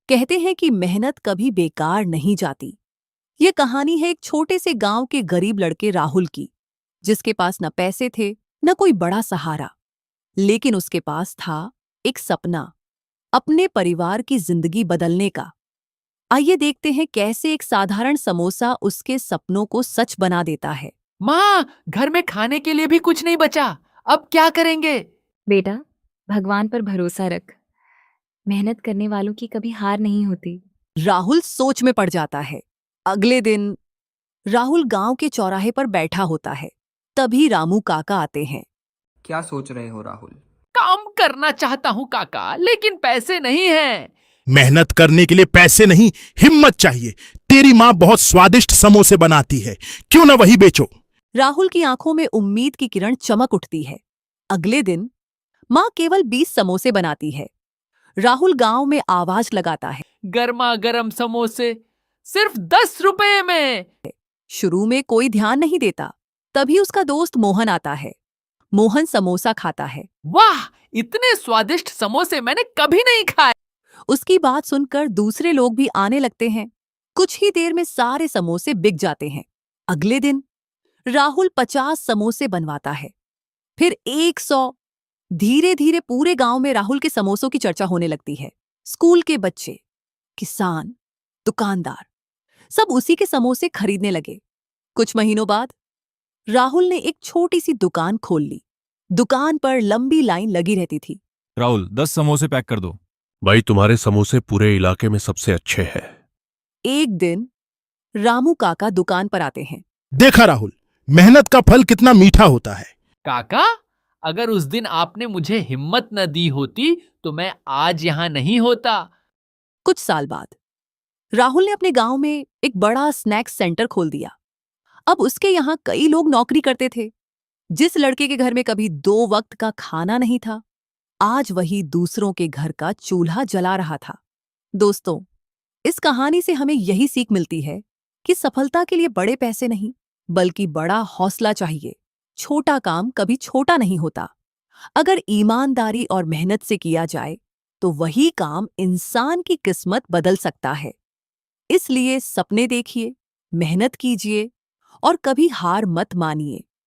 कहते हैं कि मेहनत कभी बेकार नहीं जाती। ये कहानी है एक छोटे से गांव के गरीब लड़के राहुल की, जिसके पास न पैसे थे न कोई बड़ा सहारा, लेकिन उसके पास था एक सपना, अपने परिवार की जिंदगी बदलने का। आइए देखते हैं कैसे एक साधारण समोसा उसके सपनों को सच बना देता है। माँ, घर में खाने के लिए भी कुछ नहीं बचा। अब क्या करेंगे? बेटा, भगवान पर भरोसा रख। मेहनत करने वालों की कभी हार नहीं होती। राहुल सोच में पड़ जाता है। अगले दिन राहुल गांव के चौराहे पर बैठा होता है। तभी रामू काका आते हैं। क्या सोच रहे हो राहुल? काम करना चाहता हूँ काका, लेकिन पैसे नहीं हैं। मेहनत करने के लिए पैसे नहीं, हिम्मत चाहिए। तेरी माँ बहुत स्वादिष्ट समोसे बनाती है, क्यों ना वही बेचो। राहुल की आंखों में उम्मीद की किरण चमक उठती है। अगले दिन माँ केवल 20 समोसे बनाती है। राहुल गांव में आवाज लगाता है। गर्मा गर्म समोसे सिर्फ 10 रुपए में। शुरू में कोई ध्यान नहीं देता। तभी उसका दोस्त मोहन आता है। मोहन समोसा खाता है। वाह, इतने स्वादिष्ट समोसे मैंने कभी नहीं खाए। उसकी बात सुनकर दूसरे लोग भी आने लगते हैं। कुछ ही देर में सारे समोसे बिक जाते हैं। अगले दिन राहुल 50 समोसे बनवाता है, फिर 100। धीरे धीरे पूरे गांव में राहुल के समोसों की चर्चा होने लगती है। स्कूल के बच्चे, किसान, दुकानदार सब उसी के समोसे खरीदने लगे। कुछ महीनों बाद राहुल ने एक छोटी सी दुकान खोल ली। दुकान पर लंबी लाइन लगी रहती थी। राहुल, 10 समोसे पैक कर दो। भाई, तुम्हारे समोसे पूरे इलाके में सबसे अच्छे हैं। एक दिन रामू काका दुकान पर आते हैं। देखा राहुल, मेहनत का फल कितना मीठा होता है। काका, अगर उस दिन आपने मुझे हिम्मत न दी होती तो मैं आज यहाँ नहीं होता। कुछ साल बाद राहुल ने अपने गांव में एक बड़ा स्नैक्स सेंटर खोल दिया। अब उसके यहाँ कई लोग नौकरी करते थे। जिस लड़के के घर में कभी 2 वक्त का खाना नहीं था, आज वही दूसरों के घर का चूल्हा जला रहा था। दोस्तों, इस कहानी से हमें यही सीख मिलती है कि सफलता के लिए बड़े पैसे नहीं, बल्कि बड़ा हौसला चाहिए। छोटा काम कभी छोटा नहीं होता। अगर ईमानदारी और मेहनत से किया जाए तो वही काम इंसान की किस्मत बदल सकता है। इसलिए सपने देखिए, मेहनत कीजिए और कभी हार मत मानिए।